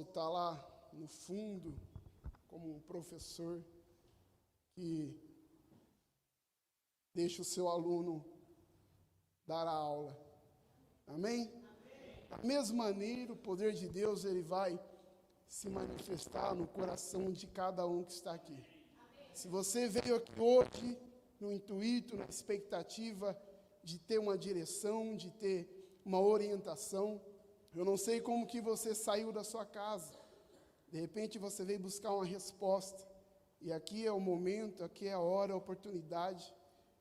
Está lá no fundo como um professor que deixa o seu aluno dar a aula. Amém? Da mesma maneira, o poder de Deus ele vai se manifestar no coração de cada um que está aqui. Se você veio aqui hoje no intuito, na expectativa de ter uma direção, de ter uma orientação, eu não sei como que você saiu da sua casa. De repente você veio buscar uma resposta. E aqui é o momento, aqui é a hora, a oportunidade,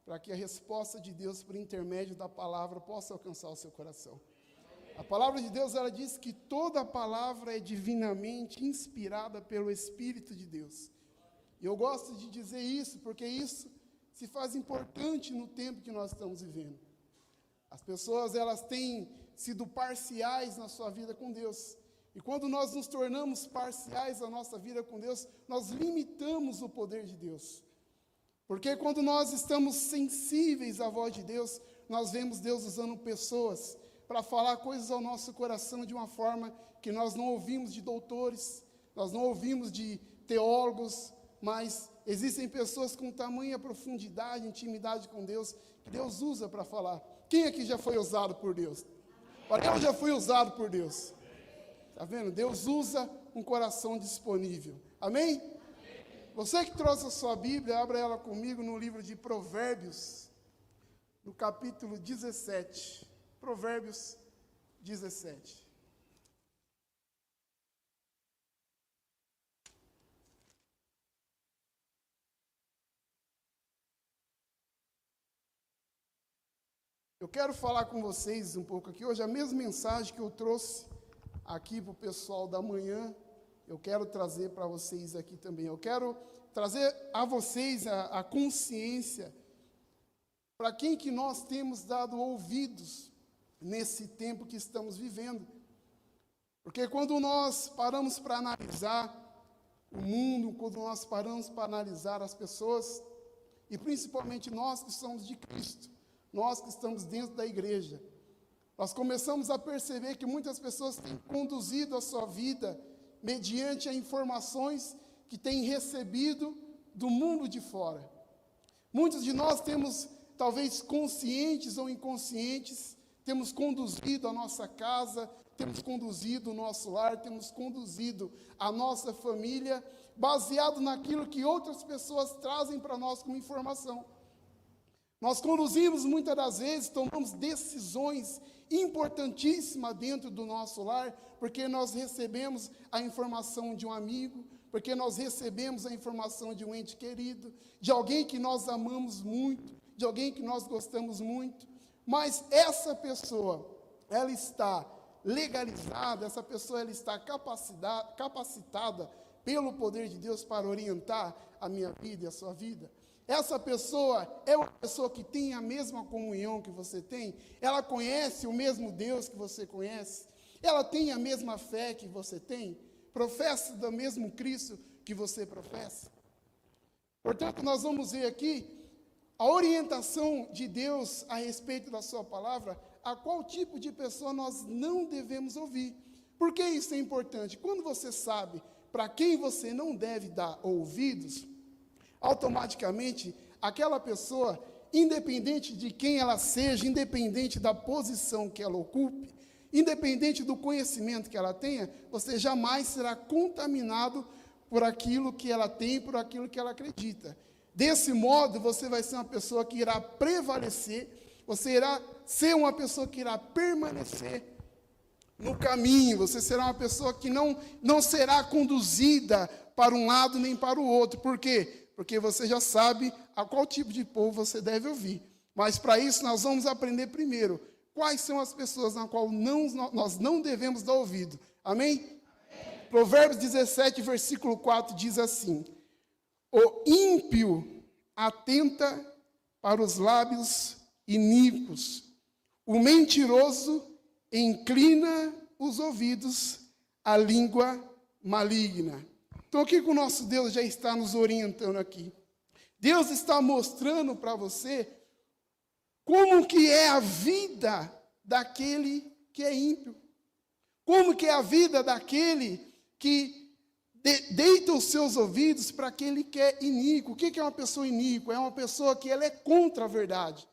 para que a resposta de Deus, por intermédio da palavra, possa alcançar o seu coração. A palavra de Deus, ela diz que toda a palavra é divinamente inspirada pelo Espírito de Deus. E eu gosto de dizer isso, porque isso se faz importante no tempo que nós estamos vivendo. As pessoas, elas têm sido parciais na sua vida com Deus. E quando nós nos tornamos parciais na nossa vida com Deus, nós limitamos o poder de Deus. Porque quando nós estamos sensíveis à voz de Deus, nós vemos Deus usando pessoas para falar coisas ao nosso coração de uma forma que nós não ouvimos de doutores, nós não ouvimos de teólogos, mas existem pessoas com tamanha profundidade, intimidade com Deus, que Deus usa para falar. Quem aqui já foi usado por Deus? Olha, eu já fui usado por Deus. Está vendo? Deus usa um coração disponível. Amém? Você que trouxe a sua Bíblia, abra ela comigo no livro de Provérbios, no capítulo 17. Provérbios 17. Eu quero falar com vocês um pouco aqui hoje, a mesma mensagem que eu trouxe aqui para o pessoal da manhã, eu quero trazer para vocês aqui também. Eu quero trazer a vocês a consciência para quem que nós temos dado ouvidos nesse tempo que estamos vivendo. Porque quando nós paramos para analisar o mundo, quando nós paramos para analisar as pessoas, e principalmente nós que somos de Cristo, nós que estamos dentro da igreja, nós começamos a perceber que muitas pessoas têm conduzido a sua vida mediante as informações que têm recebido do mundo de fora. Muitos de nós temos, talvez conscientes ou inconscientes, temos conduzido a nossa casa, temos conduzido o nosso lar, temos conduzido a nossa família, baseado naquilo que outras pessoas trazem para nós como informação. Nós conduzimos muitas das vezes, tomamos decisões importantíssimas dentro do nosso lar, porque nós recebemos a informação de um amigo, porque nós recebemos a informação de um ente querido, de alguém que nós amamos muito, de alguém que nós gostamos muito, mas essa pessoa, ela está legalizada, essa pessoa ela está capacitada pelo poder de Deus para orientar a minha vida e a sua vida. Essa pessoa é uma pessoa que tem a mesma comunhão que você tem, ela conhece o mesmo Deus que você conhece, ela tem a mesma fé que você tem, professa do mesmo Cristo que você professa. Portanto, nós vamos ver aqui a orientação de Deus a respeito da sua palavra, a qual tipo de pessoa nós não devemos ouvir. Por que isso é importante? Quando você sabe para quem você não deve dar ouvidos, automaticamente, aquela pessoa, independente de quem ela seja, independente da posição que ela ocupe, independente do conhecimento que ela tenha, você jamais será contaminado por aquilo que ela tem, por aquilo que ela acredita. Desse modo, você vai ser uma pessoa que irá prevalecer, você irá ser uma pessoa que irá permanecer no caminho, você será uma pessoa que não será conduzida para um lado nem para o outro. Por quê? Porque você já sabe a qual tipo de povo você deve ouvir. Mas para isso nós vamos aprender primeiro quais são as pessoas na qual nós não devemos dar ouvido. Amém? Provérbios 17, versículo 4 diz assim: o ímpio atenta para os lábios iníquos, o mentiroso inclina os ouvidos à língua maligna. Então, o que o nosso Deus já está nos orientando aqui? Deus está mostrando para você como que é a vida daquele que é ímpio. Como que é a vida daquele que deita os seus ouvidos para aquele que é iníquo. O que é uma pessoa iníqua? É uma pessoa que ela é contra a verdade.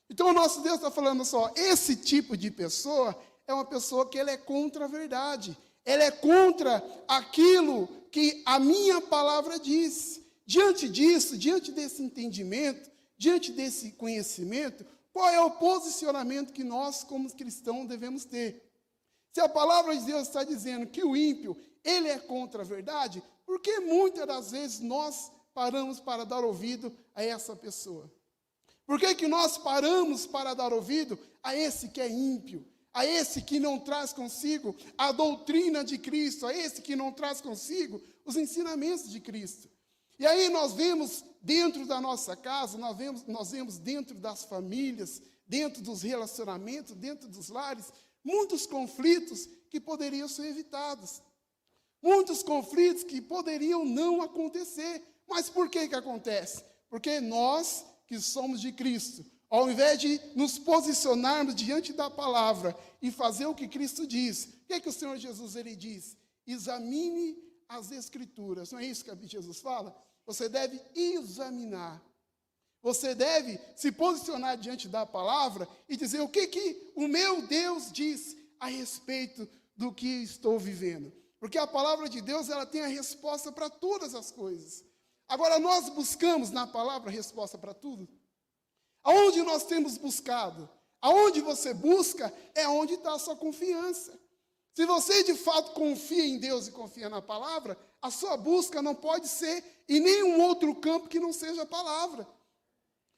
Então o nosso Deus está falando só, esse tipo de pessoa é uma pessoa que ela é contra a verdade. Ela é contra aquilo que a minha palavra diz. Diante disso, diante desse entendimento, diante desse conhecimento, qual é o posicionamento que nós, como cristãos, devemos ter? Se a palavra de Deus está dizendo que o ímpio, ele é contra a verdade, por que muitas das vezes nós paramos para dar ouvido a essa pessoa? Por que nós paramos para dar ouvido a esse que é ímpio? A esse que não traz consigo a doutrina de Cristo, a esse que não traz consigo os ensinamentos de Cristo. E aí nós vemos dentro da nossa casa, nós vemos dentro das famílias, dentro dos relacionamentos, dentro dos lares, muitos conflitos que poderiam ser evitados. Muitos conflitos que poderiam não acontecer. Mas por que acontece? Porque nós que somos de Cristo, ao invés de nos posicionarmos diante da palavra e fazer o que Cristo diz, o que o Senhor Jesus ele diz? Examine as Escrituras. Não é isso que Jesus fala? Você deve examinar. Você deve se posicionar diante da palavra e dizer o que o meu Deus diz a respeito do que estou vivendo. Porque a palavra de Deus ela tem a resposta para todas as coisas. Agora, nós buscamos na palavra a resposta para tudo? Aonde nós temos buscado? Aonde você busca é onde está a sua confiança. Se você de fato confia em Deus e confia na palavra, a sua busca não pode ser em nenhum outro campo que não seja a palavra.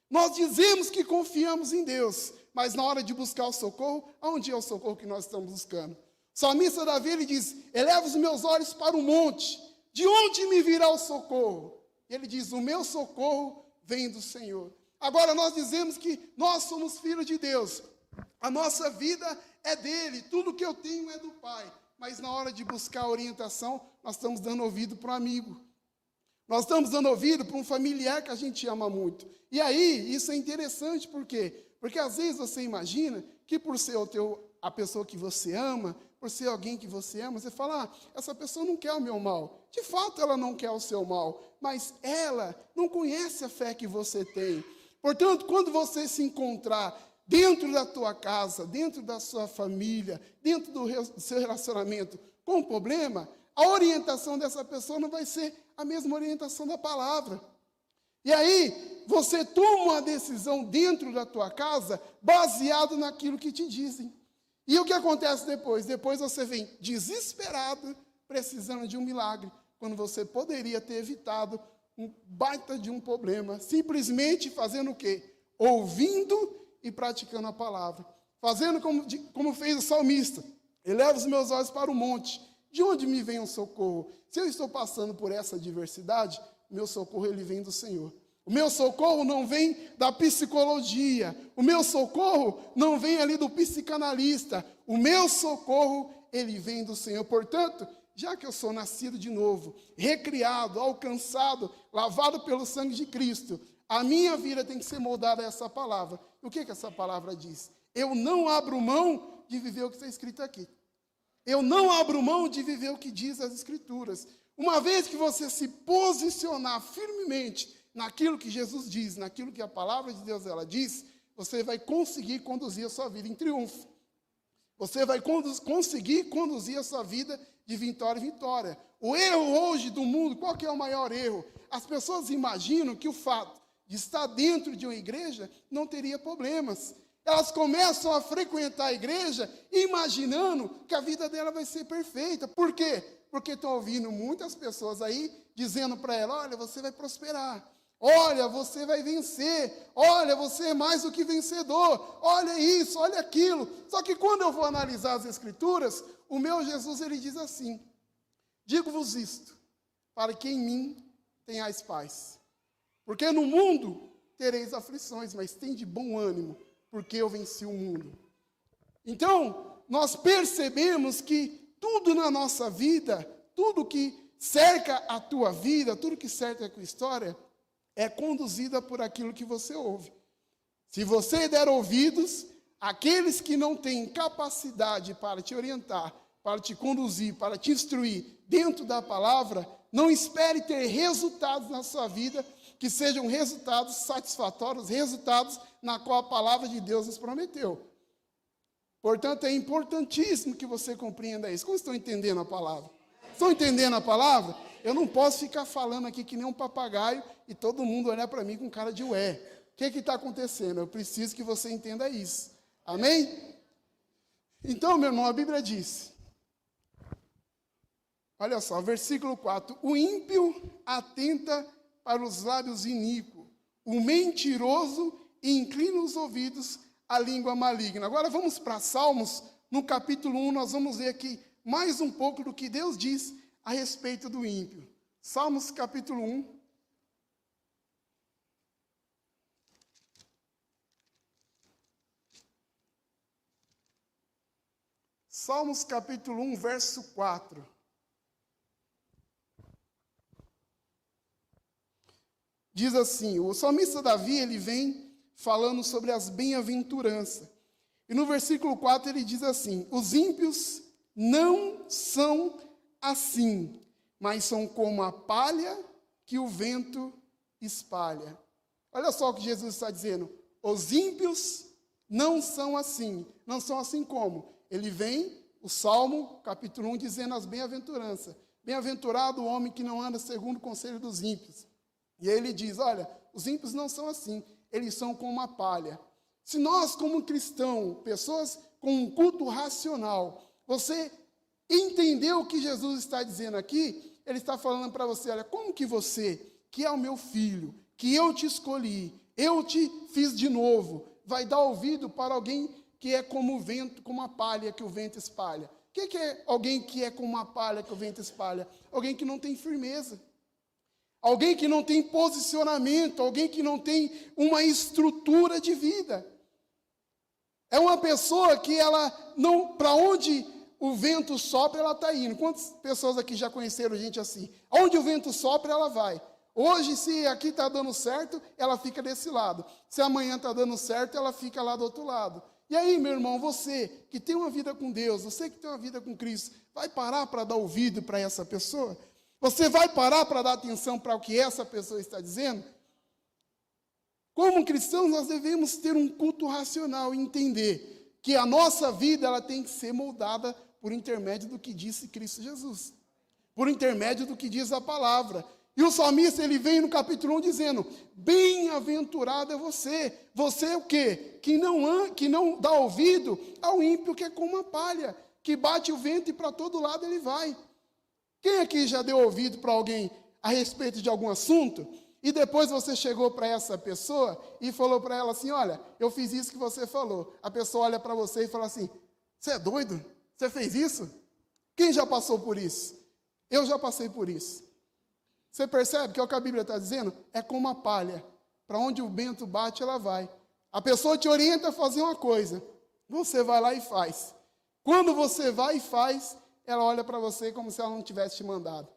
Nós dizemos que confiamos em Deus, mas na hora de buscar o socorro, aonde é o socorro que nós estamos buscando? O salmista Davi, ele diz, eleva os meus olhos para o monte, de onde me virá o socorro? Ele diz, o meu socorro vem do Senhor. Agora nós dizemos que nós somos filhos de Deus, a nossa vida é dele, tudo que eu tenho é do Pai, mas na hora de buscar orientação, nós estamos dando ouvido para um amigo, nós estamos dando ouvido para um familiar que a gente ama muito. E aí, isso é interessante, por quê? Porque às vezes você imagina que por ser a pessoa que você ama, por ser alguém que você ama, você fala, essa pessoa não quer o meu mal. De fato, ela não quer o seu mal, mas ela não conhece a fé que você tem. Portanto, quando você se encontrar dentro da tua casa, dentro da sua família, dentro do seu relacionamento com um problema, a orientação dessa pessoa não vai ser a mesma orientação da palavra. E aí, você toma uma decisão dentro da tua casa, baseado naquilo que te dizem. E o que acontece depois? Depois você vem desesperado, precisando de um milagre, quando você poderia ter evitado um baita de um problema, simplesmente fazendo o quê? Ouvindo e praticando a palavra. Fazendo como fez o salmista. Eleva os meus olhos para o monte. De onde me vem o socorro? Se eu estou passando por essa adversidade, meu socorro ele vem do Senhor. O meu socorro não vem da psicologia. O meu socorro não vem ali do psicanalista. O meu socorro, ele vem do Senhor. Portanto, já que eu sou nascido de novo, recriado, alcançado, lavado pelo sangue de Cristo, a minha vida tem que ser moldada a essa palavra. O que essa palavra diz? Eu não abro mão de viver o que está escrito aqui. Eu não abro mão de viver o que diz as Escrituras. Uma vez que você se posicionar firmemente naquilo que Jesus diz, naquilo que a palavra de Deus ela diz, você vai conseguir conduzir a sua vida em triunfo. Você vai conseguir conduzir a sua vida de vitória em vitória. O erro hoje do mundo, qual que é o maior erro? As pessoas imaginam que o fato de estar dentro de uma igreja não teria problemas. Elas começam a frequentar a igreja imaginando que a vida dela vai ser perfeita. Por quê? Porque estão ouvindo muitas pessoas aí dizendo para ela, olha, você vai prosperar. Olha, você vai vencer. Olha, você é mais do que vencedor. Olha isso, olha aquilo. Só que quando eu vou analisar as Escrituras, o meu Jesus, ele diz assim, digo-vos isto, para que em mim tenhais paz. Porque no mundo tereis aflições, mas tende bom ânimo, porque eu venci o mundo. Então, nós percebemos que tudo na nossa vida, tudo que cerca a tua vida, tudo que cerca a tua história, é conduzida por aquilo que você ouve. Se você der ouvidos, aqueles que não têm capacidade para te orientar, para te conduzir, para te instruir dentro da palavra, não espere ter resultados na sua vida que sejam resultados satisfatórios, resultados na qual a palavra de Deus nos prometeu. Portanto, é importantíssimo que você compreenda isso. Como estão entendendo a palavra? Estão entendendo a palavra? Eu não posso ficar falando aqui que nem um papagaio e todo mundo olhar para mim com cara de ué. O que está acontecendo? Eu preciso que você entenda isso. Amém? Então, meu irmão, a Bíblia diz, olha só, versículo 4, o ímpio atenta para os lábios iníquos, o mentiroso inclina os ouvidos à língua maligna. Agora vamos para Salmos, no capítulo 1, nós vamos ver aqui mais um pouco do que Deus diz a respeito do ímpio. Salmos capítulo 1. Salmos capítulo 1, verso 4. Diz assim, o salmista Davi, ele vem falando sobre as bem-aventuranças. E no versículo 4 ele diz assim, os ímpios não são assim, mas são como a palha que o vento espalha. Olha só o que Jesus está dizendo, os ímpios não são assim. Não são assim como? Ele vem, o Salmo, capítulo 1, dizendo as bem-aventuranças. Bem-aventurado o homem que não anda segundo o conselho dos ímpios. E aí ele diz, olha, os ímpios não são assim, eles são como uma palha. Se nós, como cristãos, pessoas com um culto racional, você entendeu o que Jesus está dizendo aqui, ele está falando para você, olha, como que você, que é o meu filho, que eu te escolhi, eu te fiz de novo, vai dar ouvido para alguém que é como o vento, como a palha que o vento espalha? O que é alguém que é como uma palha que o vento espalha? Alguém que não tem firmeza. Alguém que não tem posicionamento, alguém que não tem uma estrutura de vida. É uma pessoa que ela não, para onde o vento sopra, ela está indo. Quantas pessoas aqui já conheceram gente assim? Onde o vento sopra, ela vai. Hoje, se aqui está dando certo, ela fica desse lado. Se amanhã está dando certo, ela fica lá do outro lado. E aí, meu irmão, você que tem uma vida com Deus, você que tem uma vida com Cristo, vai parar para dar ouvido para essa pessoa? Você vai parar para dar atenção para o que essa pessoa está dizendo? Como cristãos, nós devemos ter um culto racional e entender que a nossa vida ela tem que ser moldada por intermédio do que disse Cristo Jesus, por intermédio do que diz a palavra. E o salmista, ele vem no capítulo 1 dizendo, bem-aventurado é você. Você é o quê? Que não dá ouvido ao ímpio que é como uma palha, que bate o vento e para todo lado ele vai. Quem aqui já deu ouvido para alguém a respeito de algum assunto, e depois você chegou para essa pessoa e falou para ela assim, olha, eu fiz isso que você falou. A pessoa olha para você e fala assim, você é doido? Você fez isso? Quem já passou por isso? Eu já passei por isso. Você percebe que é o que a Bíblia está dizendo? É como uma palha. Para onde o vento bate, ela vai. A pessoa te orienta a fazer uma coisa. Você vai lá e faz. Quando você vai e faz, ela olha para você como se ela não tivesse te mandado.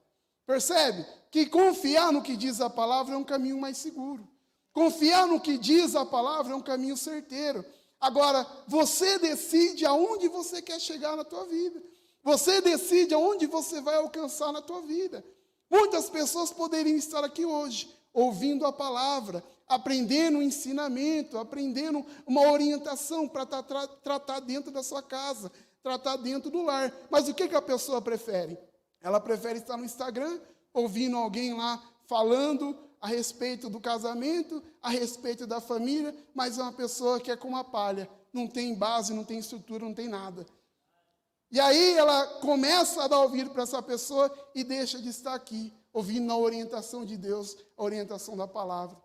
Percebe? Que confiar no que diz a palavra é um caminho mais seguro. Confiar no que diz a palavra é um caminho certeiro. Agora, você decide aonde você quer chegar na tua vida. Você decide aonde você vai alcançar na tua vida. Muitas pessoas poderiam estar aqui hoje, ouvindo a palavra, aprendendo um ensinamento, aprendendo uma orientação para tratar dentro da sua casa, tratar dentro do lar. Mas o que a pessoa prefere? Ela prefere estar no Instagram, ouvindo alguém lá falando a respeito do casamento, a respeito da família, mas é uma pessoa que é como uma palha, não tem base, não tem estrutura, não tem nada. E aí ela começa a dar ouvido para essa pessoa e deixa de estar aqui, ouvindo a orientação de Deus, a orientação da palavra.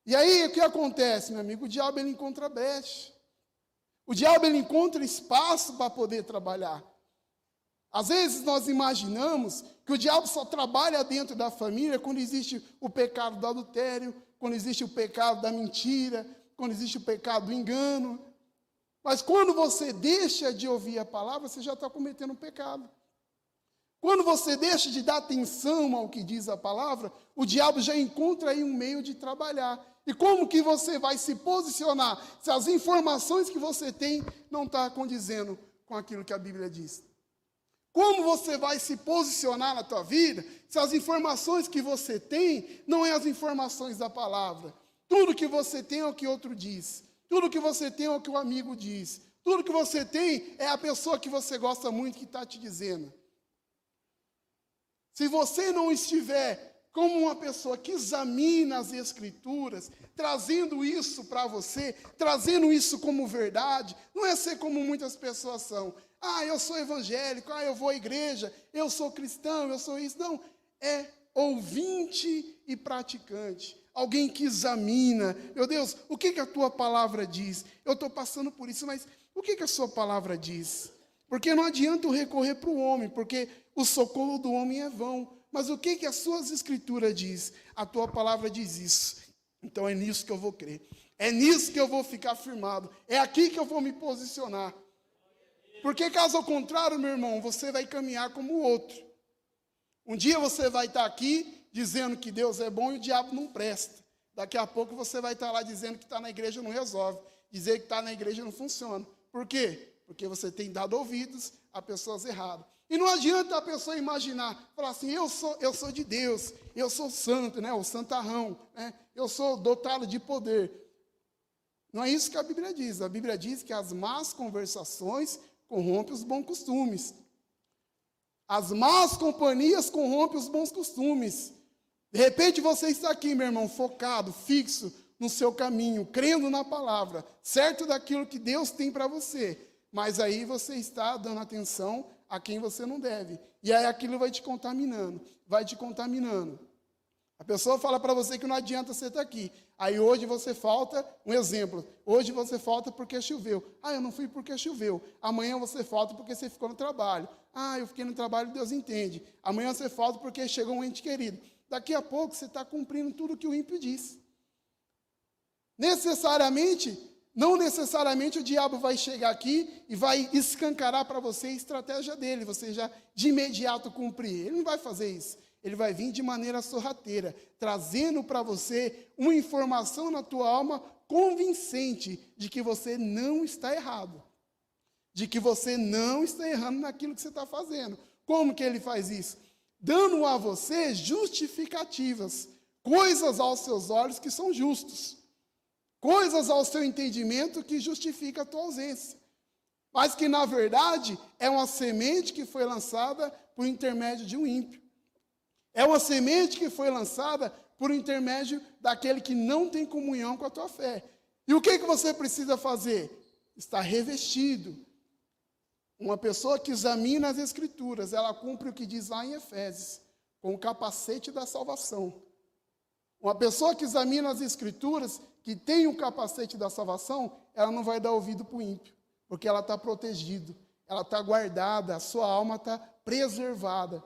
E aí o que acontece, meu amigo? O diabo ele encontra brecha. O diabo ele encontra espaço para poder trabalhar. Às vezes nós imaginamos que o diabo só trabalha dentro da família quando existe o pecado do adultério, quando existe o pecado da mentira, quando existe o pecado do engano. Mas quando você deixa de ouvir a palavra, você já está cometendo um pecado. Quando você deixa de dar atenção ao que diz a palavra, o diabo já encontra aí um meio de trabalhar. E como que você vai se posicionar se as informações que você tem não estão condizendo com aquilo que a Bíblia diz? Como você vai se posicionar na tua vida se as informações que você tem não é as informações da palavra? Tudo que você tem é o que outro diz. Tudo que você tem é o que o amigo diz. Tudo que você tem é a pessoa que você gosta muito que está te dizendo. Se você não estiver como uma pessoa que examina as Escrituras, trazendo isso para você, trazendo isso como verdade, não é ser como muitas pessoas são. Ah, eu sou evangélico, ah, eu vou à igreja, eu sou cristão, eu sou isso. Não, é ouvinte e praticante. Alguém que examina. Meu Deus, o que a tua palavra diz? Eu estou passando por isso, mas o que a sua palavra diz? Porque não adianta eu recorrer para o homem, porque o socorro do homem é vão. Mas o que as suas escrituras diz? A tua palavra diz isso. Então é nisso que eu vou crer. É nisso que eu vou ficar firmado. É aqui que eu vou me posicionar. Porque caso ao contrário, meu irmão, você vai caminhar como o outro. Um dia você vai estar aqui dizendo que Deus é bom e o diabo não presta. Daqui a pouco você vai estar lá dizendo que está na igreja não resolve. Dizer que está na igreja não funciona. Por quê? Porque você tem dado ouvidos a pessoas erradas. E não adianta a pessoa imaginar, falar assim, eu sou de Deus, eu sou santo, né, o santarrão, né, eu sou dotado de poder. Não é isso que a Bíblia diz. A Bíblia diz que as más conversações corrompem os bons costumes. As más companhias corrompem os bons costumes. De repente você está aqui, meu irmão, focado, fixo no seu caminho, crendo na palavra, certo daquilo que Deus tem para você. Mas aí você está dando atenção a quem você não deve. E aí aquilo vai te contaminando, vai te contaminando. A pessoa fala para você que não adianta você estar aqui. Aí hoje você falta, um exemplo, hoje você falta porque choveu. Ah, eu não fui porque choveu. Amanhã você falta porque você ficou no trabalho. Ah, eu fiquei no trabalho, Deus entende. Amanhã você falta porque chegou um ente querido. Daqui a pouco você está cumprindo tudo que o ímpio diz. Não necessariamente o diabo vai chegar aqui e vai escancarar para você a estratégia dele, você já de imediato cumprir. Ele não vai fazer isso. Ele vai vir de maneira sorrateira, trazendo para você uma informação na tua alma convincente de que você não está errado. De que você não está errando naquilo que você está fazendo. Como que ele faz isso? Dando a você justificativas, coisas aos seus olhos que são justos. Coisas ao seu entendimento que justifica a tua ausência. Mas que, na verdade, é uma semente que foi lançada por intermédio de um ímpio. É uma semente que foi lançada por intermédio daquele que não tem comunhão com a tua fé. E o que você precisa fazer? Estar revestido. Uma pessoa que examina as Escrituras, ela cumpre o que diz lá em Efésios, com o capacete da salvação. Uma pessoa que examina as Escrituras, que tem o capacete da salvação, ela não vai dar ouvido para o ímpio, porque ela está protegida, ela está guardada, a sua alma está preservada.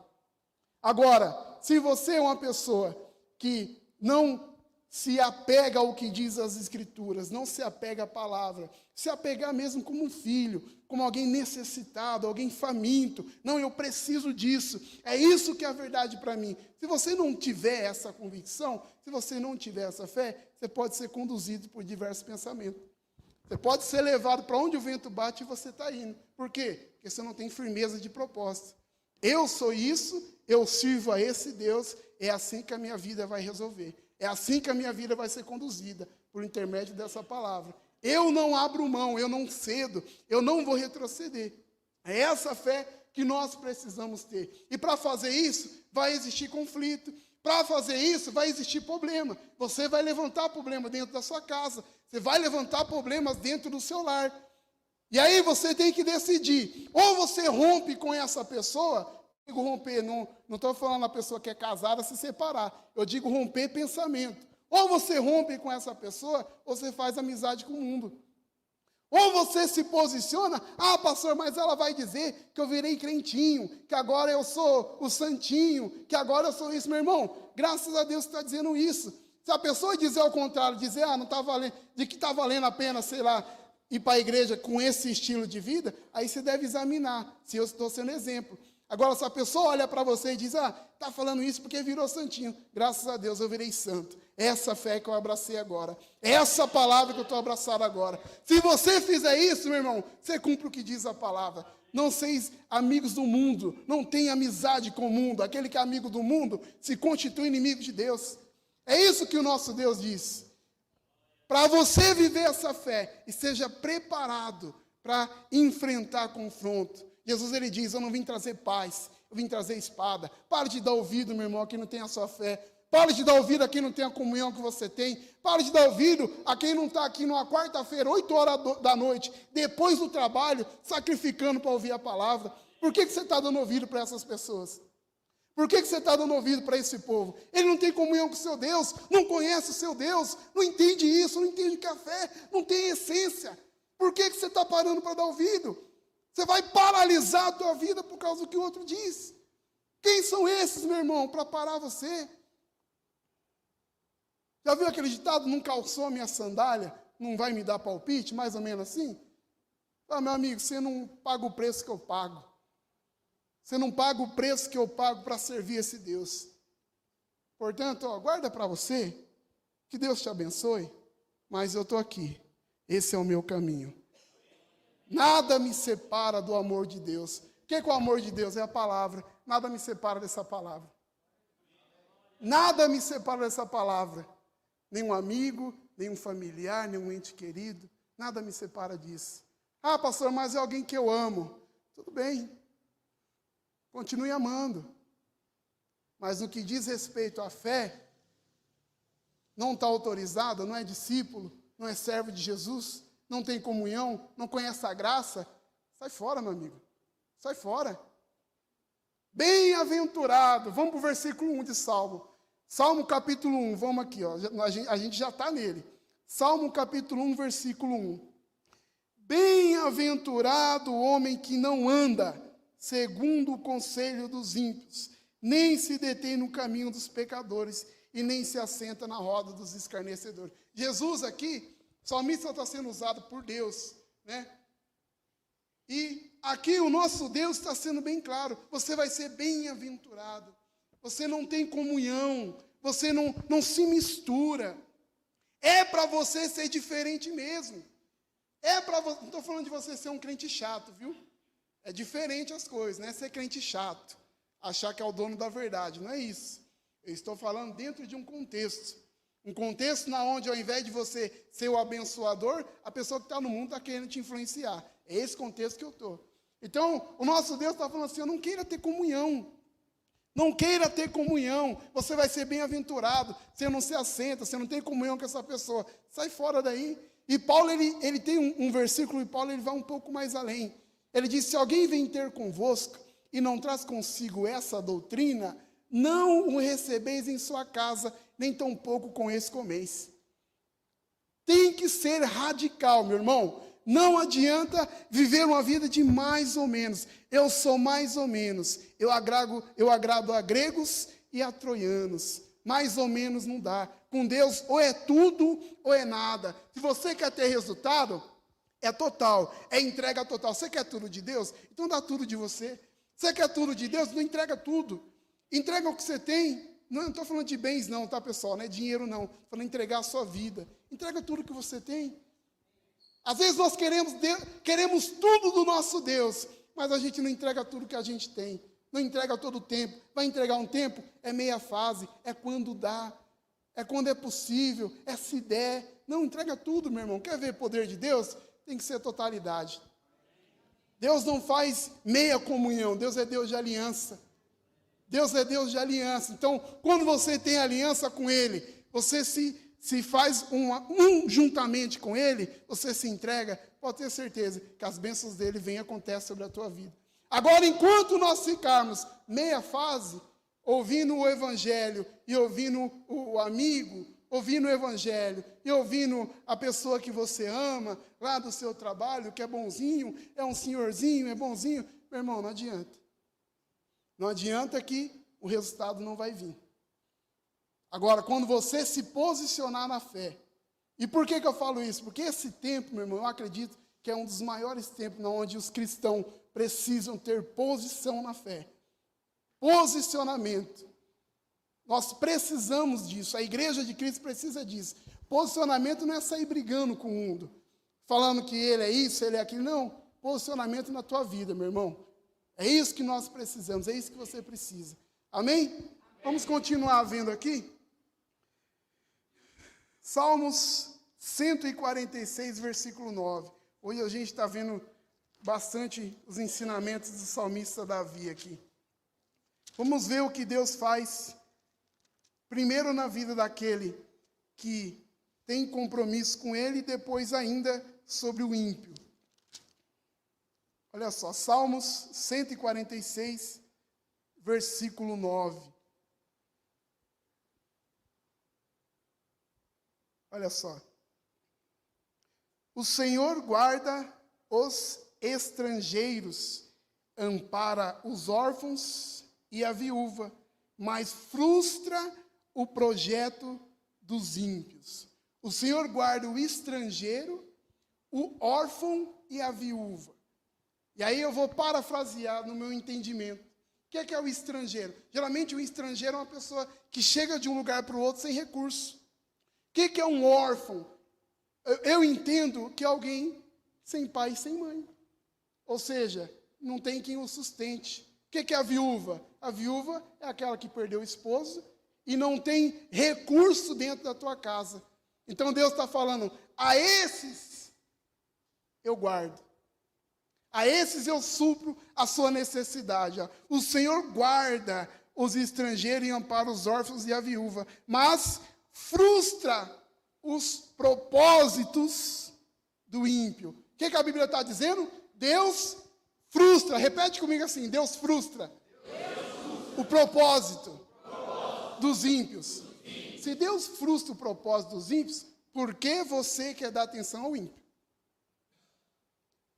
Agora, se você é uma pessoa que não se apega ao que diz as Escrituras, não se apega à palavra, se apegar mesmo como um filho, como alguém necessitado, alguém faminto, não, eu preciso disso, é isso que é a verdade para mim. Se você não tiver essa convicção, se você não tiver essa fé, você pode ser conduzido por diversos pensamentos. Você pode ser levado para onde o vento bate e você está indo. Por quê? Porque você não tem firmeza de propósito. Eu sou isso, eu sirvo a esse Deus, é assim que a minha vida vai resolver. É assim que a minha vida vai ser conduzida, por intermédio dessa palavra. Eu não abro mão, eu não cedo, eu não vou retroceder. É essa fé que nós precisamos ter. E para fazer isso, vai existir conflito. Para fazer isso, vai existir problema. Você vai levantar problema dentro da sua casa. Você vai levantar problemas dentro do seu lar. E aí você tem que decidir. Ou você rompe com essa pessoa. Eu digo romper, não estou falando a pessoa que é casada se separar. Eu digo romper pensamento. Ou você rompe com essa pessoa, ou você faz amizade com o mundo. Ou você se posiciona, ah, pastor, mas ela vai dizer que eu virei crentinho, que agora eu sou o santinho, que agora eu sou isso. Meu irmão, graças a Deus está dizendo isso. Se a pessoa dizer ao contrário, dizer, não está valendo, de que está valendo a pena, sei lá, ir para a igreja com esse estilo de vida, aí você deve examinar, se eu estou sendo exemplo. Agora, se a pessoa olha para você e diz, está falando isso porque virou santinho. Graças a Deus eu virei santo. Essa fé que eu abracei agora. Essa palavra que eu estou abraçado agora. Se você fizer isso, meu irmão, você cumpre o que diz a palavra. Não seis amigos do mundo. Não tenha amizade com o mundo. Aquele que é amigo do mundo se constitui inimigo de Deus. É isso que o nosso Deus diz. Para você viver essa fé e seja preparado para enfrentar confronto. Jesus, ele diz, eu não vim trazer paz, eu vim trazer espada. Pare de dar ouvido, meu irmão, a quem não tem a sua fé. Pare de dar ouvido a quem não tem a comunhão que você tem. Pare de dar ouvido a quem não está aqui numa quarta-feira, 8 horas da noite, depois do trabalho, sacrificando para ouvir a palavra. Por que você está dando ouvido para essas pessoas? Por que você está dando ouvido para esse povo? Ele não tem comunhão com o seu Deus, não conhece o seu Deus, não entende isso, não entende que a fé não tem essência. Por que você está parando para dar ouvido? Você vai paralisar a tua vida por causa do que o outro diz. Quem são esses, meu irmão, para parar você? Já viu aquele ditado, não calçou a minha sandália, não vai me dar palpite, mais ou menos assim? Meu amigo, você não paga o preço que eu pago. Você não paga o preço que eu pago para servir esse Deus. Portanto, guarda para você, que Deus te abençoe, mas eu estou aqui. Esse é o meu caminho. Nada me separa do amor de Deus. O que é o amor de Deus? É a palavra. Nada me separa dessa palavra. Nada me separa dessa palavra. Nenhum amigo, nenhum familiar, nenhum ente querido. Nada me separa disso. Pastor, mas é alguém que eu amo. Tudo bem. Continue amando. Mas no que diz respeito à fé, não está autorizado, não é discípulo, não é servo de Jesus, não tem comunhão, não conhece a graça, sai fora, meu amigo. Sai fora. Bem-aventurado. Vamos para o versículo 1 de Salmo. Salmo capítulo 1, vamos aqui, ó. A gente já está nele. Salmo capítulo 1, versículo 1. Bem-aventurado o homem que não anda segundo o conselho dos ímpios, nem se detém no caminho dos pecadores, e nem se assenta na roda dos escarnecedores. Jesus aqui, o salmista está sendo usado por Deus, né? E aqui o nosso Deus está sendo bem claro, você vai ser bem-aventurado, você não tem comunhão, você não se mistura, é para você ser diferente mesmo, não estou falando de você ser um crente chato, viu? É diferente as coisas, né? Ser crente chato, achar que é o dono da verdade, não é isso. Eu estou falando dentro de um contexto na onde, ao invés de você ser o abençoador, a pessoa que está no mundo está querendo te influenciar. É esse contexto que eu estou. Então, o nosso Deus está falando assim, eu não queira ter comunhão. Não queira ter comunhão. Você vai ser bem-aventurado. Você não se assenta, você não tem comunhão com essa pessoa. Sai fora daí. E Paulo, ele tem um versículo, e Paulo ele vai um pouco mais além. Ele diz, se alguém vem ter convosco e não traz consigo essa doutrina, não o recebeis em sua casa, nem tampouco com esse comeis. Tem que ser radical, meu irmão. Não adianta viver uma vida de mais ou menos. Eu sou mais ou menos. Eu agrado a gregos e a troianos. Mais ou menos não dá. Com Deus, ou é tudo ou é nada. Se você quer ter resultado, é total, é entrega total. Você quer tudo de Deus? Então dá tudo de você. Você quer tudo de Deus? Não entrega tudo. Entrega o que você tem. Não estou falando de bens não, tá, pessoal? Não é dinheiro não. Estou falando de entregar a sua vida. Entrega tudo que você tem. Às vezes nós queremos tudo do nosso Deus, mas a gente não entrega tudo que a gente tem. Não entrega todo o tempo. Vai entregar um tempo? É meia fase. É quando dá. É quando é possível. É se der. Não, entrega tudo, meu irmão. Quer ver o poder de Deus? Tem que ser totalidade. Deus não faz meia comunhão. Deus é Deus de aliança. Deus é Deus de aliança. Então, quando você tem aliança com Ele, você se faz juntamente com Ele, você se entrega, pode ter certeza que as bênçãos dele vêm e acontecem sobre a tua vida. Agora, enquanto nós ficarmos meia fase, ouvindo o Evangelho e ouvindo o amigo, ouvindo o Evangelho e ouvindo a pessoa que você ama, lá do seu trabalho, que é bonzinho, é um senhorzinho, é bonzinho, meu irmão, não adianta. Não adianta que o resultado não vai vir. Agora, quando você se posicionar na fé, e por que eu falo isso? Porque esse tempo, meu irmão, eu acredito que é um dos maiores tempos onde os cristãos precisam ter posição na fé. Posicionamento. Nós precisamos disso, a igreja de Cristo precisa disso. Posicionamento não é sair brigando com o mundo, falando que ele é isso, ele é aquilo. Não, posicionamento na tua vida, meu irmão. É isso que nós precisamos, é isso que você precisa. Amém? Vamos continuar vendo aqui. Salmos 146, versículo 9. Hoje a gente está vendo bastante os ensinamentos do salmista Davi aqui. Vamos ver o que Deus faz, primeiro na vida daquele que tem compromisso com ele, e depois ainda sobre o ímpio. Olha só, Salmos 146, versículo 9. Olha só. O Senhor guarda os estrangeiros, ampara os órfãos e a viúva, mas frustra o projeto dos ímpios. O Senhor guarda o estrangeiro, o órfão e a viúva. E aí eu vou parafrasear no meu entendimento. O que é o estrangeiro? Geralmente o estrangeiro é uma pessoa que chega de um lugar para o outro sem recurso. O que é um órfão? Eu entendo que é alguém sem pai e sem mãe. Ou seja, não tem quem o sustente. O que é a viúva? A viúva é aquela que perdeu o esposo e não tem recurso dentro da tua casa. Então Deus está falando, a esses eu guardo. A esses eu supro a sua necessidade. O Senhor guarda os estrangeiros e ampara os órfãos e a viúva, mas frustra os propósitos do ímpio. O que a Bíblia está dizendo? Deus frustra. Repete comigo assim, Deus frustra o propósito dos ímpios. Se Deus frustra o propósito dos ímpios, por que você quer dar atenção ao ímpio?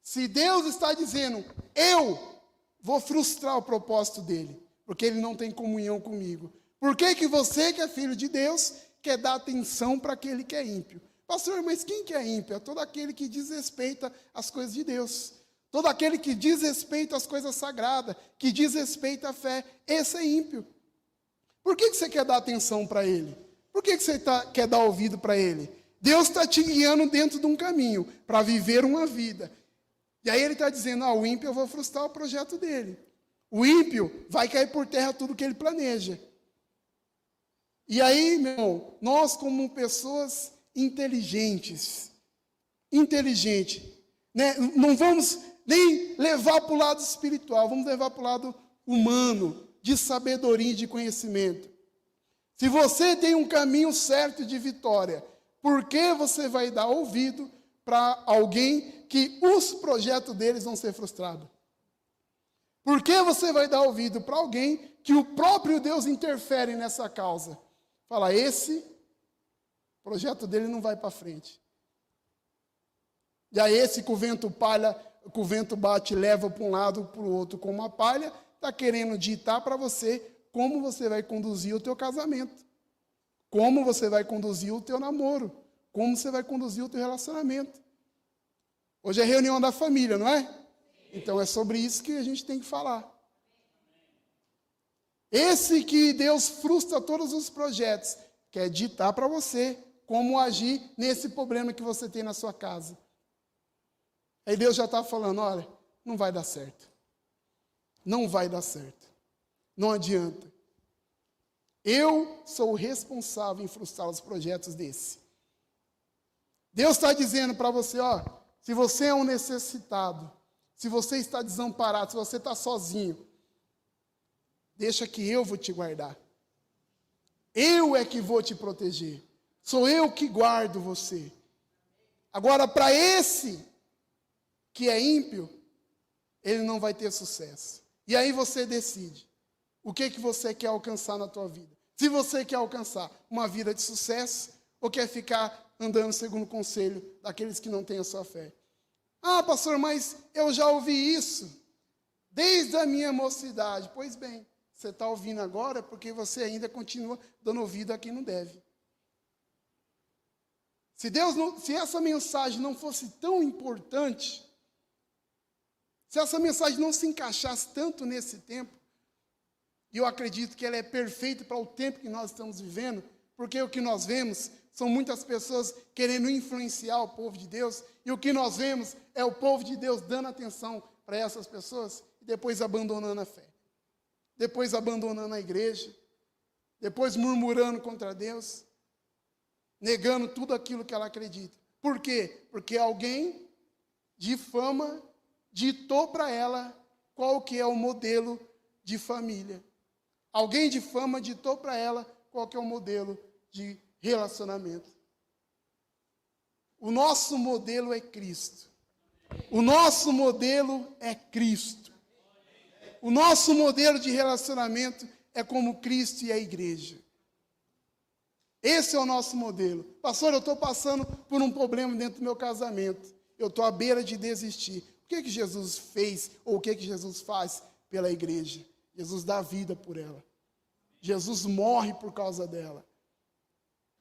Se Deus está dizendo, eu vou frustrar o propósito dele, porque ele não tem comunhão comigo, por que você, que é filho de Deus, quer dar atenção para aquele que é ímpio? Pastor, mas quem que é ímpio? É todo aquele que desrespeita as coisas de Deus, todo aquele que desrespeita as coisas sagradas, que desrespeita a fé, esse é ímpio. Por que você quer dar atenção para ele? Por que você quer dar ouvido para ele? Deus está te guiando dentro de um caminho, para viver uma vida. E aí ele está dizendo, o ímpio eu vou frustrar o projeto dele. O ímpio vai cair por terra tudo que ele planeja. E aí, meu irmão, nós como pessoas inteligentes, né, não vamos nem levar para o lado espiritual, vamos levar para o lado humano, de sabedoria e de conhecimento. Se você tem um caminho certo de vitória, por que você vai dar ouvido para alguém que os projetos deles vão ser frustrados? Por que você vai dar ouvido para alguém que o próprio Deus interfere nessa causa? Fala, esse projeto dele não vai para frente. E aí esse que o vento bate e leva para um lado para o outro com uma palha, está querendo ditar para você como você vai conduzir o teu casamento, como você vai conduzir o teu namoro, como você vai conduzir o teu relacionamento. Hoje é reunião da família, não é? Então é sobre isso que a gente tem que falar. Esse que Deus frustra todos os projetos, quer ditar para você como agir nesse problema que você tem na sua casa. Aí Deus já está falando, olha, não vai dar certo. Não vai dar certo. Não adianta. Eu sou o responsável em frustrar os projetos desse. Deus está dizendo para você, se você é um necessitado, se você está desamparado, se você está sozinho, deixa que eu vou te guardar. Eu é que vou te proteger. Sou eu que guardo você. Agora, para esse que é ímpio, ele não vai ter sucesso. E aí você decide o que você quer alcançar na tua vida. Se você quer alcançar uma vida de sucesso, ou quer ficar andando segundo o conselho daqueles que não têm a sua fé. Pastor, mas eu já ouvi isso desde a minha mocidade. Pois bem, você está ouvindo agora porque você ainda continua dando ouvido a quem não deve. Se essa mensagem não fosse tão importante, se essa mensagem não se encaixasse tanto nesse tempo, E eu acredito que ela é perfeita para o tempo que nós estamos vivendo, porque o que nós vemos são muitas pessoas querendo influenciar o povo de Deus, e o que nós vemos é o povo de Deus dando atenção para essas pessoas e depois abandonando a fé, depois abandonando a igreja, depois murmurando contra Deus, negando tudo aquilo que ela acredita. Por quê? Porque alguém de fama ditou para ela qual que é o modelo de família. Alguém de fama ditou para ela qual que é o modelo de relacionamento. O nosso modelo é Cristo. O nosso modelo é Cristo. O nosso modelo de relacionamento é como Cristo e a igreja. Esse é o nosso modelo. Pastor, eu estou passando por um problema dentro do meu casamento. Eu estou à beira de desistir. O que Jesus fez, ou o que Jesus faz pela igreja? Jesus dá vida por ela. Jesus morre por causa dela.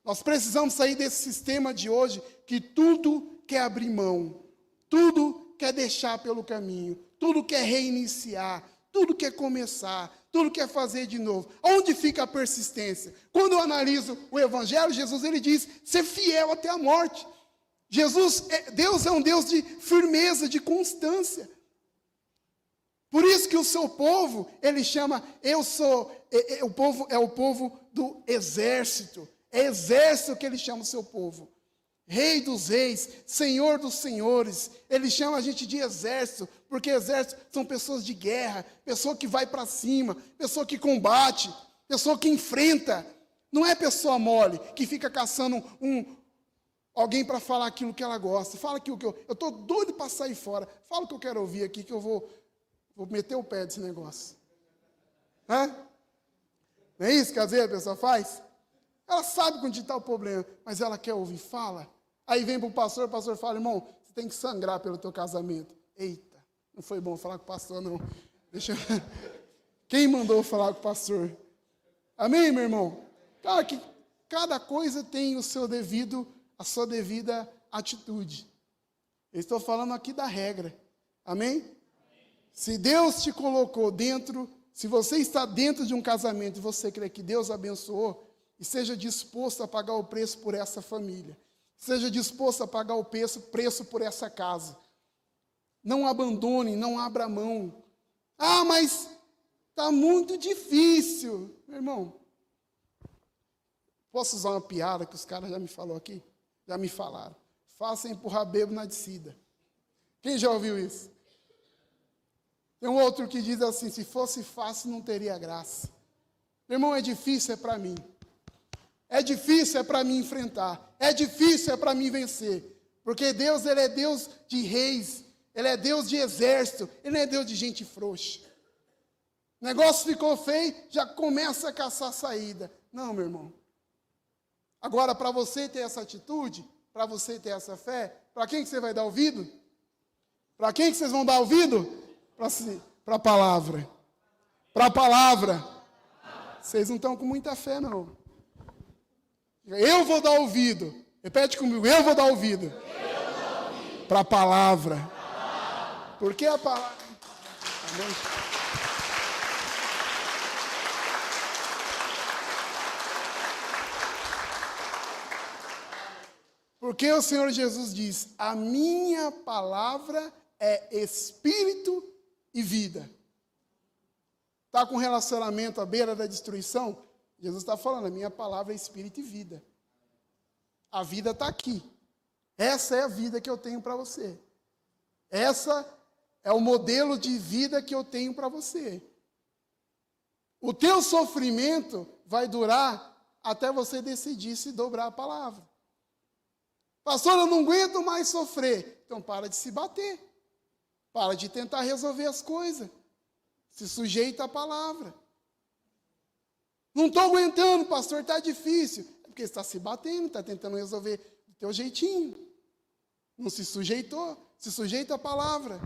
Nós precisamos sair desse sistema de hoje que tudo quer abrir mão, tudo quer deixar pelo caminho, tudo quer reiniciar, tudo quer começar, tudo quer fazer de novo. Onde fica a persistência? Quando eu analiso o Evangelho, Jesus ele diz, ser fiel até a morte. Deus é um Deus de firmeza, de constância. Por isso que o seu povo, ele chama, o povo do exército. É exército que ele chama o seu povo. Rei dos reis, Senhor dos senhores. Ele chama a gente de exército, porque exército são pessoas de guerra, pessoa que vai para cima, pessoa que combate, pessoa que enfrenta. Não é pessoa mole, que fica caçando alguém para falar aquilo que ela gosta. Fala aquilo que eu estou doido para sair fora. Fala o que eu quero ouvir aqui, que eu vou meter o pé desse negócio. Hã? Não é isso que às vezes a pessoa faz? Ela sabe onde está o problema, mas ela quer ouvir, fala. Aí vem para o pastor fala, irmão, você tem que sangrar pelo teu casamento. Eita, não foi bom falar com o pastor, não. Quem mandou falar com o pastor? Amém, meu irmão? Cara, que cada coisa tem a sua devida atitude. Eu estou falando aqui da regra. Amém? Se Deus te colocou dentro, se você está dentro de um casamento e você crê que Deus abençoou, e seja disposto a pagar o preço por essa família, seja disposto a pagar o preço por essa casa. Não abandone, não abra mão. Ah, mas está muito difícil. Meu irmão, posso usar uma piada que os caras já me falaram aqui? Já me falaram. Faça empurrar bebo na descida. Quem já ouviu isso? Tem um outro que diz assim, se fosse fácil não teria graça. Meu irmão, é difícil, é para mim. É difícil, é para mim enfrentar. É difícil, é para mim vencer. Porque Deus, ele é Deus de reis. Ele é Deus de exército. Ele não é Deus de gente frouxa. O negócio ficou feio, já começa a caçar saída. Não, meu irmão. Agora, para você ter essa atitude, para você ter essa fé, para quem que você vai dar ouvido? Para quem que vocês vão dar ouvido? Para a palavra. Para a palavra. Vocês não estão com muita fé, não. Eu vou dar ouvido. Repete comigo, eu vou dar ouvido. Para a palavra. Porque a palavra... Amém. Porque o Senhor Jesus diz, a minha palavra é espírito e vida. Está com relacionamento à beira da destruição? Jesus está falando, a minha palavra é espírito e vida. A vida está aqui. Essa é a vida que eu tenho para você. Essa é o modelo de vida que eu tenho para você. O teu sofrimento vai durar até você decidir se dobrar a palavra. Pastor, eu não aguento mais sofrer. Então para de se bater. Para de tentar resolver as coisas. Se sujeita à palavra. Não estou aguentando, pastor, está difícil. É porque você está se batendo, está tentando resolver do teu jeitinho. Não se sujeitou, se sujeita à palavra.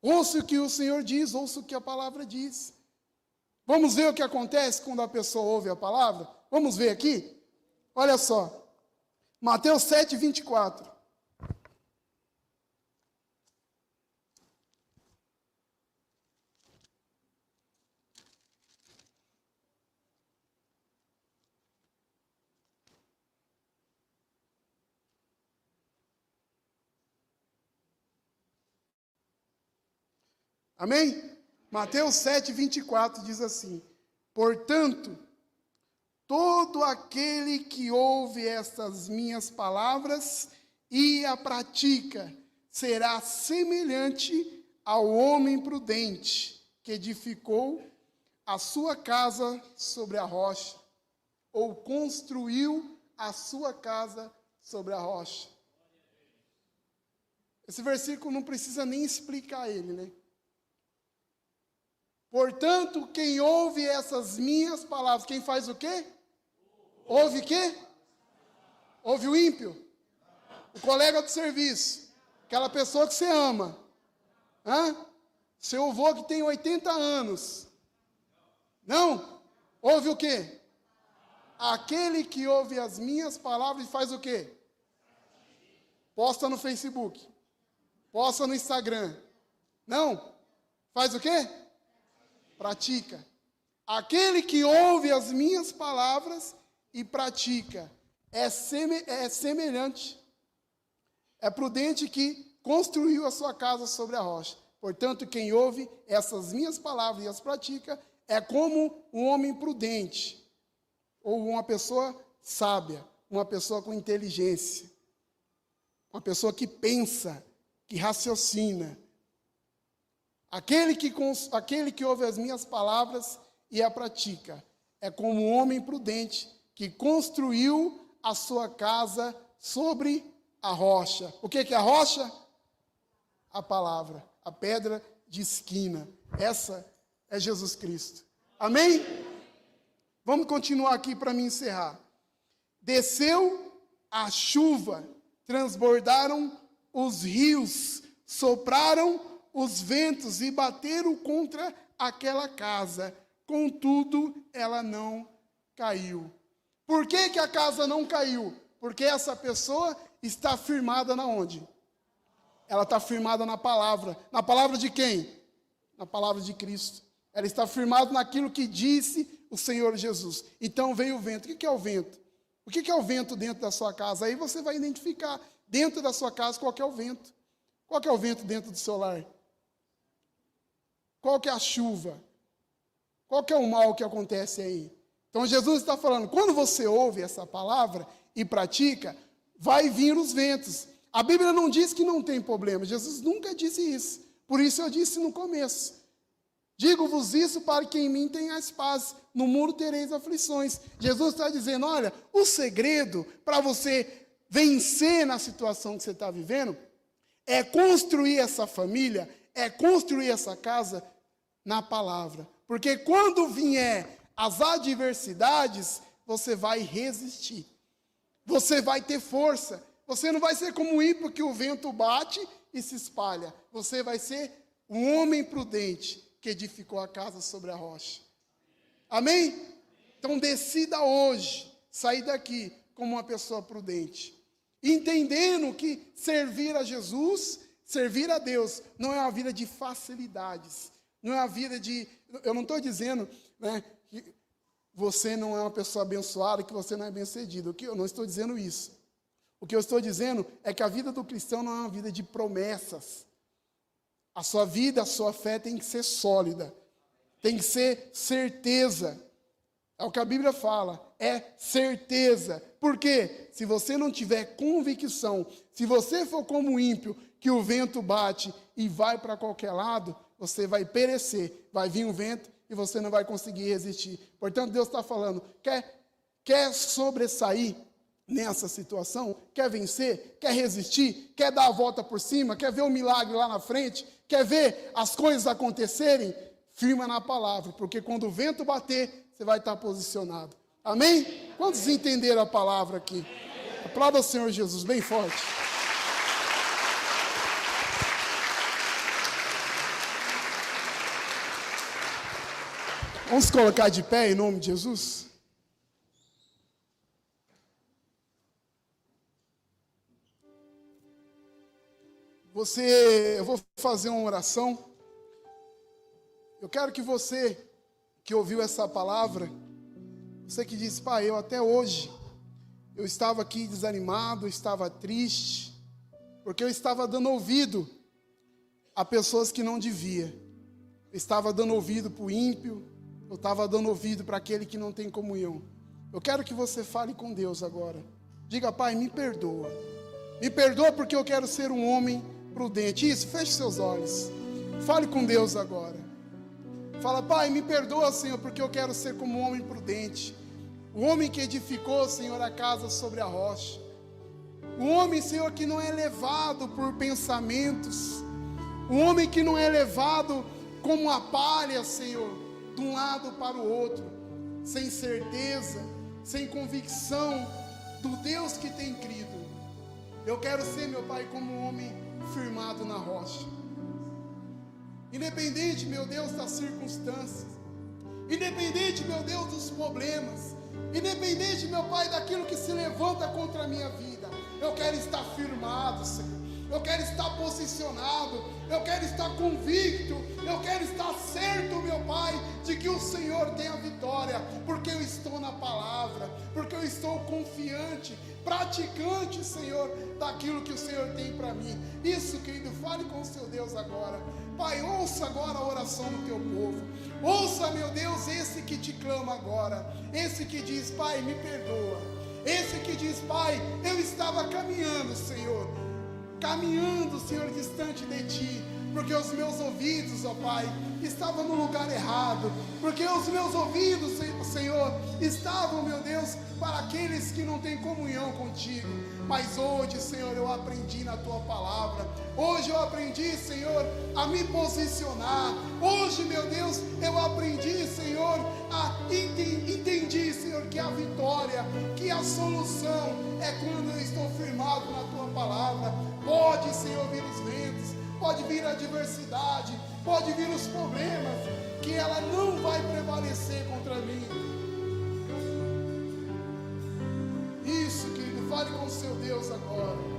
Ouça o que o Senhor diz, ouça o que a palavra diz. Vamos ver o que acontece quando a pessoa ouve a palavra? Vamos ver aqui? Olha só. Mateus 7, 24. Amém? Mateus 7, 24 diz assim: portanto, todo aquele que ouve estas minhas palavras e a pratica, será semelhante ao homem prudente, que edificou a sua casa sobre a rocha, ou construiu a sua casa sobre a rocha. Esse versículo não precisa nem explicar ele, né? Portanto, quem ouve essas minhas palavras, quem faz o quê? Ouve o quê? Ouve o ímpio? O colega do serviço? Aquela pessoa que você ama? Seu avô que tem 80 anos? Não? Ouve o quê? Aquele que ouve as minhas palavras e faz o quê? Posta no Facebook. Posta no Instagram. Não? Faz o quê? Pratica. Aquele que ouve as minhas palavras e pratica é semelhante, é prudente que construiu a sua casa sobre a rocha. Portanto, quem ouve essas minhas palavras e as pratica é como um homem prudente, ou uma pessoa sábia, uma pessoa com inteligência, uma pessoa que pensa, que raciocina. Aquele que ouve as minhas palavras e a pratica é como um homem prudente que construiu a sua casa sobre a rocha. O que é a rocha? A palavra, a pedra de esquina. Essa é Jesus Cristo. Amém? Vamos continuar aqui para me encerrar. Desceu a chuva, transbordaram os rios, sopraram os ventos e bateram contra aquela casa. Contudo, ela não caiu. Por que a casa não caiu? Porque essa pessoa está firmada na onde? Ela está firmada na palavra. Na palavra de quem? Na palavra de Cristo. Ela está firmada naquilo que disse o Senhor Jesus. Então veio o vento. O que é o vento? O que é o vento dentro da sua casa? Aí você vai identificar dentro da sua casa qual que é o vento. Qual que é o vento dentro do seu lar? Qual que é a chuva? Qual que é o mal que acontece aí? Então Jesus está falando, quando você ouve essa palavra e pratica, vai vir os ventos. A Bíblia não diz que não tem problema. Jesus nunca disse isso. Por isso eu disse no começo. Digo-vos isso para que em mim tenhais paz. No mundo tereis aflições. Jesus está dizendo, olha, o segredo para você vencer na situação que você está vivendo é construir essa família, é construir essa casa na palavra. Porque quando vier as adversidades, você vai resistir. Você vai ter força. Você não vai ser como o ímpio que o vento bate e se espalha. Você vai ser um homem prudente que edificou a casa sobre a rocha. Amém? Então decida hoje sair daqui como uma pessoa prudente. Entendendo que servir a Jesus, servir a Deus, não é uma vida de facilidades. Não é uma vida de... Eu não estou dizendo, né, que você não é uma pessoa abençoada, que você não é bem-sucedido. Eu não estou dizendo isso. O que eu estou dizendo é que a vida do cristão não é uma vida de promessas. A sua vida, a sua fé tem que ser sólida. Tem que ser certeza. É o que a Bíblia fala. É certeza. Por quê? Se você não tiver convicção, se você for como o ímpio, que o vento bate e vai para qualquer lado, você vai perecer. Vai vir um vento e você não vai conseguir resistir. Portanto, Deus está falando, quer sobressair nessa situação? Quer vencer? Quer resistir? Quer dar a volta por cima? Quer ver um milagre lá na frente? Quer ver as coisas acontecerem? Firma na palavra, porque quando o vento bater, você vai estar posicionado. Amém? Quantos entenderam a palavra aqui? Aplauda o Senhor Jesus bem forte. Vamos colocar de pé em nome de Jesus? Eu vou fazer uma oração. Eu quero que você que ouviu essa palavra, você que disse, pai, eu até hoje, eu estava aqui desanimado, eu estava triste, porque eu estava dando ouvido a pessoas que não devia. eu estava dando ouvido para o ímpio, eu estava dando ouvido para aquele que não tem comunhão. Eu quero que você fale com Deus agora. Diga: Pai, me perdoa. Me perdoa porque eu quero ser um homem prudente. Isso, feche seus olhos. Fale com Deus agora. Fala: Pai, me perdoa, Senhor, porque eu quero ser como um homem prudente. O homem que edificou, Senhor, a casa sobre a rocha. O homem, Senhor, que não é levado por pensamentos. O homem que não é levado como a palha, Senhor, de um lado para o outro, sem certeza, sem convicção do Deus que tem crido. Eu quero ser, meu Pai, como um homem firmado na rocha. Independente, meu Deus, das circunstâncias. Independente, meu Deus, dos problemas. Independente, meu Pai, daquilo que se levanta contra a minha vida. Eu quero estar firmado, Senhor. Eu quero estar posicionado, eu quero estar convicto, eu quero estar certo, meu Pai, de que o Senhor tem a vitória, porque eu estou na palavra, porque eu estou confiante, praticante, Senhor, daquilo que o Senhor tem para mim. Isso, querido, fale com o seu Deus agora. Pai, ouça agora a oração do teu povo. Ouça, meu Deus, esse que te clama agora, esse que diz: Pai, me perdoa. Esse que diz: Pai, eu estava caminhando, Senhor, Senhor, distante de Ti, porque os meus ouvidos, ó Pai, estavam no lugar errado, porque os meus ouvidos, Senhor, estavam, meu Deus, para aqueles que não têm comunhão contigo. Mas hoje, Senhor, eu aprendi na Tua palavra. Hoje eu aprendi, Senhor, a me posicionar. Hoje, meu Deus, eu aprendi, Senhor, entendi, Senhor, que a vitória, que a solução é quando eu estou firmado na Tua palavra. Pode, Senhor, vir os ventos, pode vir a adversidade, pode vir os problemas, que ela não vai prevalecer contra mim. Isso, querido, fale com o seu Deus agora.